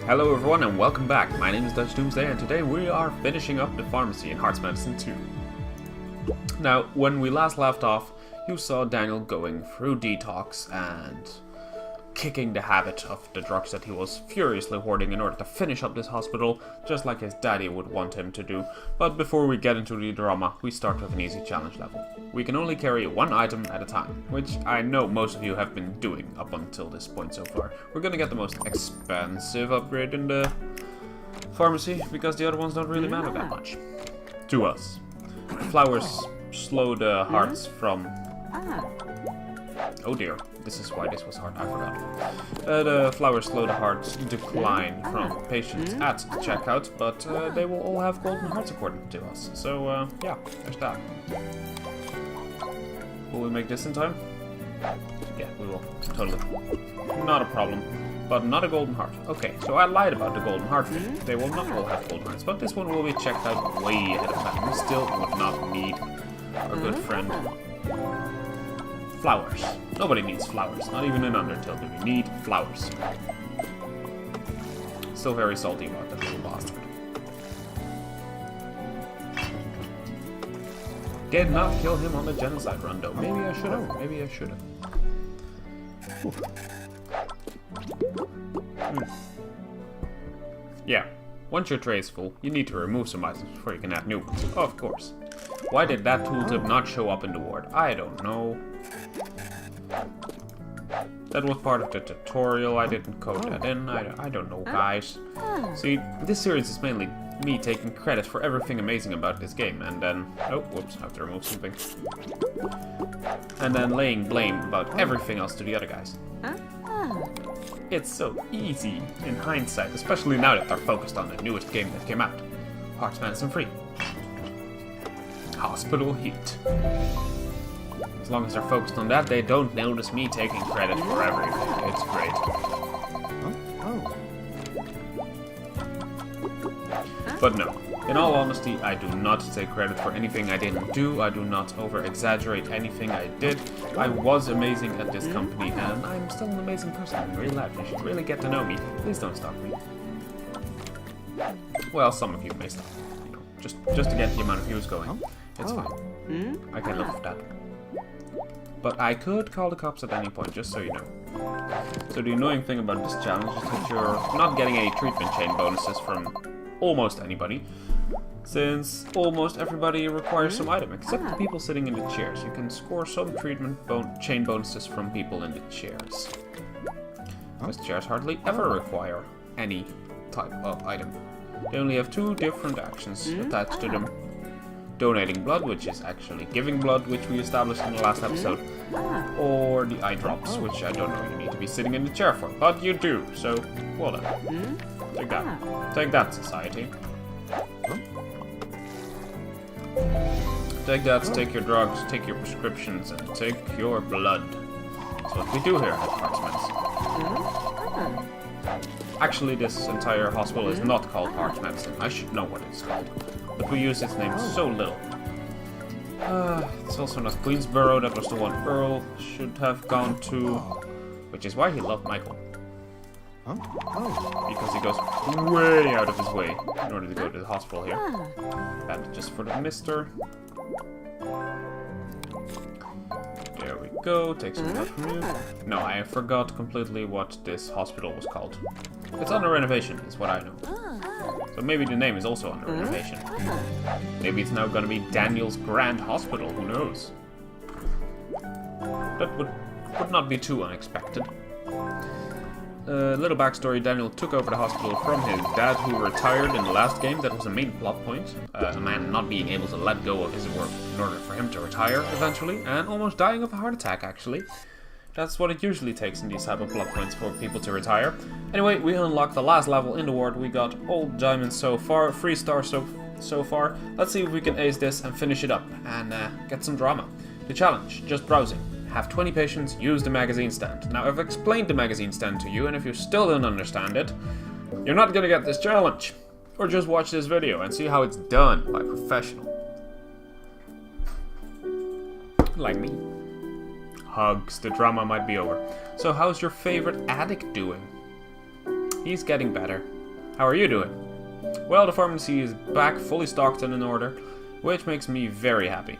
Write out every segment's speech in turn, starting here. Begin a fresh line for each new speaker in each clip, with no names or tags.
Hello everyone and welcome back. My name is Dutch Doomsday and today we are finishing up the pharmacy in Hearts Medicine 2. Now, when we last left off, you saw Daniel going through detox and kicking the habit of the drugs that he was furiously hoarding in order to finish up this hospital, just like his daddy would want him to do. But before we get into the drama, we start with an easy challenge level. We can only carry one item at a time, which I know most of you have been doing up until this point so far. We're gonna get the most expensive upgrade in the pharmacy, because the other ones don't really matter that much. To us. Flowers slow the hearts from... Oh dear, this is why this was hard, I forgot. The flowers slow the heart's decline from patients at the checkout, but they will all have golden hearts according to us. So, yeah, there's that. Will we make this in time? Yeah, we will. Totally. Not a problem. But not a golden heart. Okay, so I lied about the golden heart thing. They will not all have golden hearts, but this one will be checked out way ahead of time. We still would not need our good friend flowers. Nobody needs flowers, not even in Undertale do we need flowers. Still very salty about that little bastard. Did not kill him on the genocide run though. Maybe I should have. Maybe I should have. Yeah, once your tray is full, you need to remove some items before you can add new ones. Of course. Why did that tooltip not show up in the ward? I don't know. That was part of the tutorial, I didn't code that in, I don't know guys. See, this series is mainly me taking credit for everything amazing about this game, and then... Oh, whoops, I have to remove something. And then laying blame about everything else to the other guys. It's so easy in hindsight, especially now that they're focused on the newest game that came out. Hearts Medicine 3. Hospital Heat. As long as they're focused on that, they don't notice me taking credit for everything. It's great. But no, in all honesty, I do not take credit for anything I didn't do. I do not over-exaggerate anything I did. I was amazing at this company, and I'm still an amazing person in real life. You should really get to know me. Please don't stop me. Well, some of you may stop. You know, just to get the amount of views going. It's fine. I can live with that. But I could call the cops at any point, just so you know. So the annoying thing about this challenge is that you're not getting any treatment chain bonuses from almost anybody, since almost everybody requires some item, except the people sitting in the chairs. You can score some treatment chain bonuses from people in the chairs. Because chairs hardly ever require any type of item. They only have two different actions attached to them. Donating blood, which is actually giving blood, which we established in the last episode, or the eye drops, which I don't know you need to be sitting in the chair for, but you do, so well done. Take that. Take that, society. Take that, take your drugs, take your prescriptions, and take your blood. That's what we do here at Hearts Medicine. Actually, this entire hospital is not called Hearts Medicine. I should know what it's called. But we use its name so little. It's also not Queensborough, that was the one Earl should have gone to. Which is why he loved Michael. Because he goes way out of his way in order to go to the hospital here. Bandages for the mister. There we go, take some blood from you. No, I forgot completely what this hospital was called. It's under renovation, is what I know. So maybe the name is also under renovation. Maybe it's now gonna be Daniel's Grand Hospital, who knows? That would not be too unexpected. Little backstory, Daniel took over the hospital from his dad, who retired in the last game. That was a main plot point. A man not being able to let go of his work in order for him to retire eventually, and almost dying of a heart attack actually. That's what it usually takes in these type of plot points for people to retire. Anyway, we unlocked the last level in the ward. We got all diamonds so far, 3 stars so far. Let's see if we can ace this and finish it up and get some drama. The challenge, just browsing. Have 20 patients, use the magazine stand. Now, I've explained the magazine stand to you, and if you still don't understand it, you're not gonna get this challenge. Or just watch this video and see how it's done by a professional. Like me. Hugs, the drama might be over. So how's your favorite addict doing? He's getting better. How are you doing? Well, the pharmacy is back, fully stocked and in order, which makes me very happy.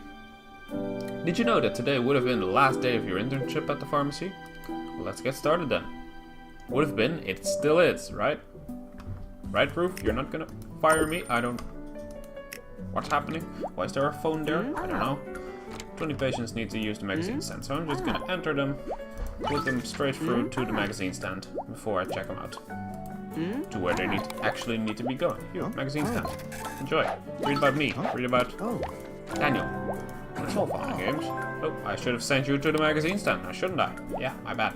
Did you know that today would have been the last day of your internship at the pharmacy? Well, let's get started then. Would have been, it still is, right? Right, Roof? You're not gonna fire me? I don't... What's happening? Why is there a phone there? I don't know. 20 patients need to use the magazine stand, so I'm just gonna enter them, put them straight through to the magazine stand before I check them out. To where they actually need to be going. Here, magazine stand. Enjoy. Read about me. Read about Daniel. It's all fun and games. Oh, I should have sent you to the magazine stand, now shouldn't I? Yeah, my bad.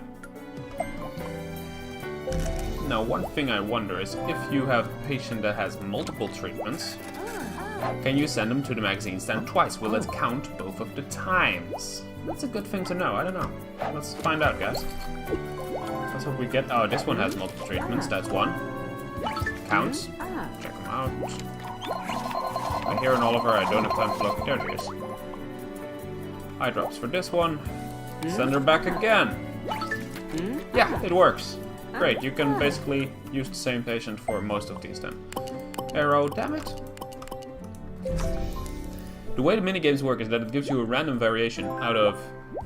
Now, one thing I wonder is if you have a patient that has multiple treatments, can you send them to the magazine stand twice? Will it count both of the times? That's a good thing to know. I don't know. Let's find out, guys. Let's hope we get... Oh, this one has multiple treatments. That's one. Counts. Check them out. I hear an Oliver. I don't have time to look. There she is. Eye drops for this one. Send her back again. Yeah, it works. Great. You can basically use the same patient for most of these then. Arrow, damn it. The way the minigames work is that it gives you a random variation out of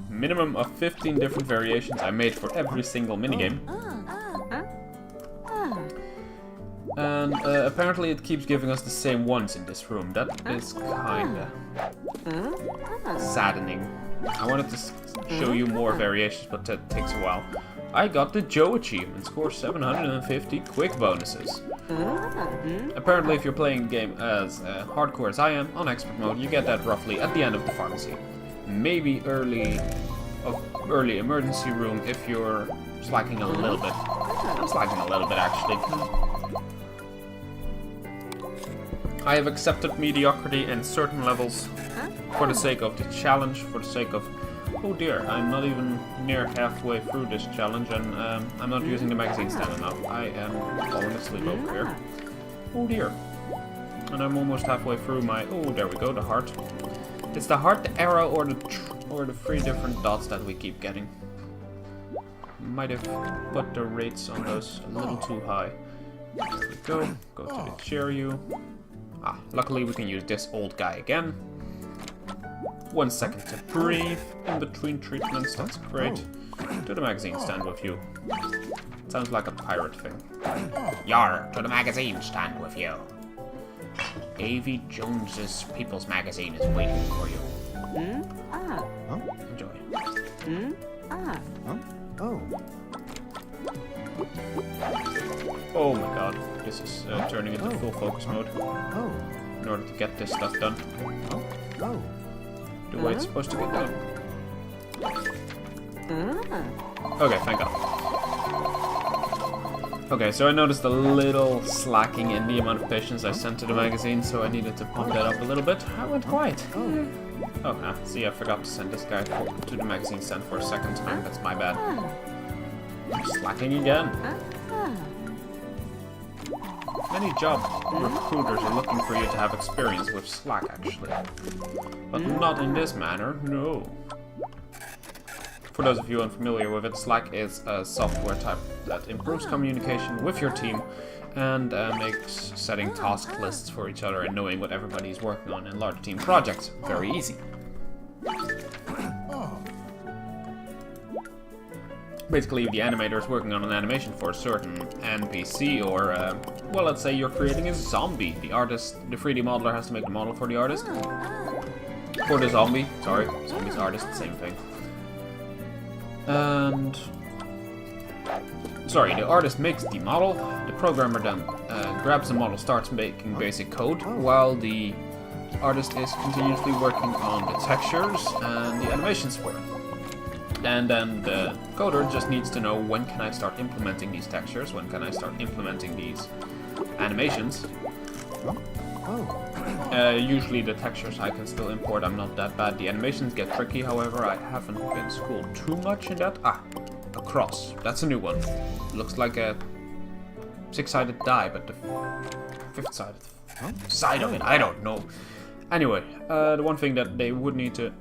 minimum of 15 different variations I made for every single minigame. And apparently it keeps giving us the same ones in this room. That is kinda saddening. I wanted to show you more variations, but that takes a while. I got the Joe achievement, score 750 quick bonuses. Apparently if you're playing the game as hardcore as I am, on expert mode, you get that roughly at the end of the pharmacy. Maybe early emergency room if you're slacking a little bit. I'm slacking a little bit actually. I have accepted mediocrity in certain levels for the sake of the challenge, for the sake of... Oh dear, I'm not even near halfway through this challenge and I'm not using the magazine stand enough. I am falling asleep over here. Oh dear. And I'm almost halfway through my... Oh, there we go, the heart. It's the heart, the arrow, or the 3 different dots that we keep getting. Might have put the rates on those a little too high. There we go. Go to the Cheerio. Ah, luckily we can use this old guy again. 1 second to breathe in between treatments, that's great. To the magazine stand with you. Sounds like a pirate thing. Yar, to the magazine stand with you. A.V. Jones's People's Magazine is waiting for you. Enjoy. Oh my god, this is turning into full focus mode. In order to get this stuff done. The way it's supposed to get done. Okay, thank god. Okay, so I noticed a little slacking in the amount of patients I sent to the magazine, so I needed to pump that up a little bit. I went quiet. Oh, see, I forgot to send this guy to the magazine stand for a second time. That's my bad. I'm slacking again. Many job recruiters are looking for you to have experience with Slack, actually. But not in this manner, no. For those of you unfamiliar with it, Slack is a software type that improves communication with your team and makes setting task lists for each other and knowing what everybody is working on in large team projects very easy. Basically, the animator is working on an animation for a certain NPC or, well, let's say you're creating a zombie. The artist, the 3D modeler has to make the model for the artist. For the zombie, sorry, zombie's artist, same thing. And... Sorry, the artist makes the model, the programmer then grabs the model, starts making basic code, while the artist is continuously working on the textures and the animations for it. And then the coder just needs to know when can I start implementing these textures, when can I start implementing these animations. Usually the textures I can still import, I'm not that bad. The animations get tricky, however, I haven't been schooled too much in that. Ah, a cross. That's a new one. Looks like a 6-sided die, but the 5th side of it, I don't know. Anyway, the one thing that they would need to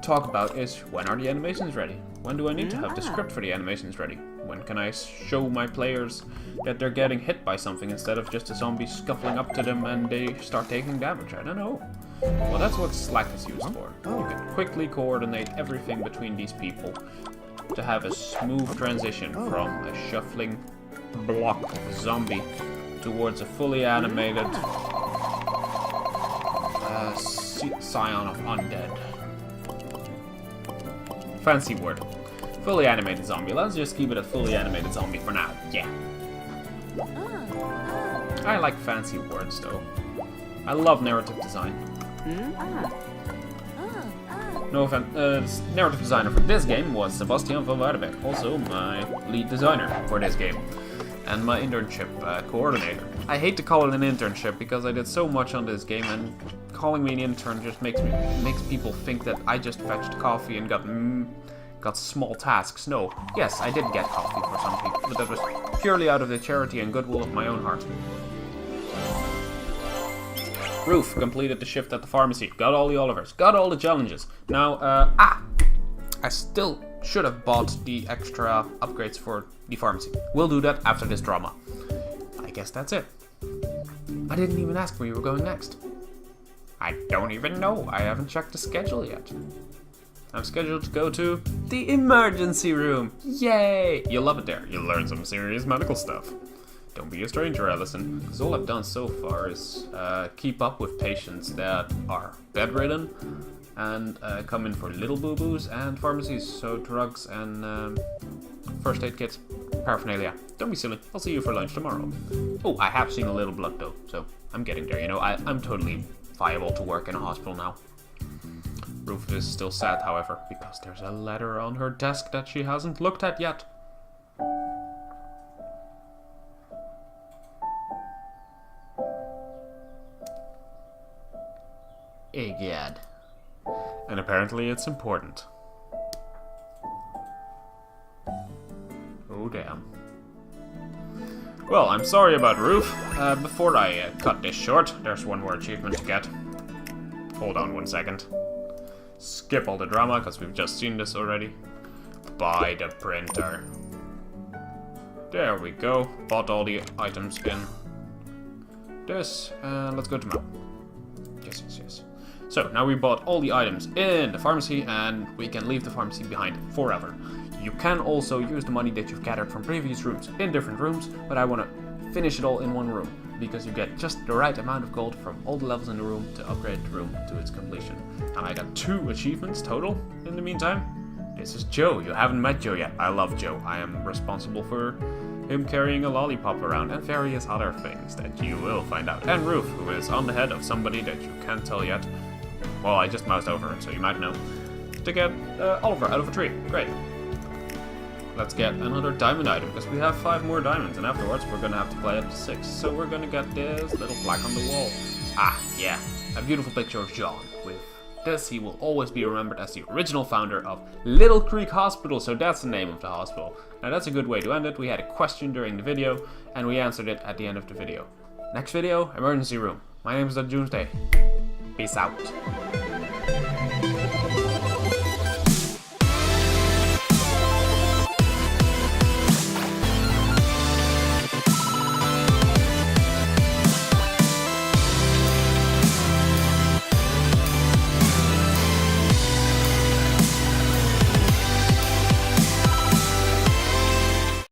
talk about is, when are the animations ready? When do I need to have the script for the animations ready? When can I show my players that they're getting hit by something instead of just a zombie scuffling up to them and they start taking damage? I don't know. Well, that's what Slack is used for. You can quickly coordinate everything between these people to have a smooth transition from a shuffling block of a zombie towards a fully animated scion of undead. Fancy word. Fully animated zombie. Let's just keep it a fully animated zombie for now. Yeah. I like fancy words though. I love narrative design. No offense, narrative designer for this game was Sebastian van Waardenbeck, also my lead designer for this game, and my internship coordinator. I hate to call it an internship because I did so much on this game, and calling me an intern just makes people think that I just fetched coffee and got small tasks. No, yes, I did get coffee for some people, but that was purely out of the charity and goodwill of my own heart. Roof completed the shift at the pharmacy, got all the Olivers, got all the challenges. Now, I still should have bought the extra upgrades for the pharmacy. We'll do that after this drama. I guess that's it. I didn't even ask where you were going next. I don't even know. I haven't checked the schedule yet. I'm scheduled to go to the emergency room. Yay! You'll love it there. You'll learn some serious medical stuff. Don't be a stranger, Allison, because all I've done so far is keep up with patients that are bedridden and come in for little boo-boos and pharmacies, so drugs and first aid kits, paraphernalia. Don't be silly, I'll see you for lunch tomorrow. Oh, I have seen a little blood though, so I'm getting there, you know, I'm totally viable to work in a hospital now. Ruth is still sad, however, because there's a letter on her desk that she hasn't looked at yet. Egad. And apparently it's important. Oh damn. Well, I'm sorry about Roof. Before I cut this short, there's one more achievement to get. Hold on 1 second. Skip all the drama, because we've just seen this already. Buy the printer. There we go. Bought all the items in this, and let's go to map. Yes. So, now we bought all the items in the pharmacy, and we can leave the pharmacy behind forever. You can also use the money that you've gathered from previous rooms in different rooms, but I want to finish it all in one room, because you get just the right amount of gold from all the levels in the room to upgrade the room to its completion. And I got 2 achievements total in the meantime. This is Joe. You haven't met Joe yet. I love Joe. I am responsible for him carrying a lollipop around and various other things that you will find out. And Roof, who is on the head of somebody that you can't tell yet. Well, I just moused over him, so you might know. To get Oliver out of a tree. Great. Let's get another diamond item, because we have 5 more diamonds, and afterwards we're going to have to play up to 6. So we're going to get this little plaque on the wall. Ah, yeah. A beautiful picture of John. With this, he will always be remembered as the original founder of Little Creek Hospital, so that's the name of the hospital. Now that's a good way to end it. We had a question during the video, and we answered it at the end of the video. Next video, emergency room. My name is Doomsday. Peace out.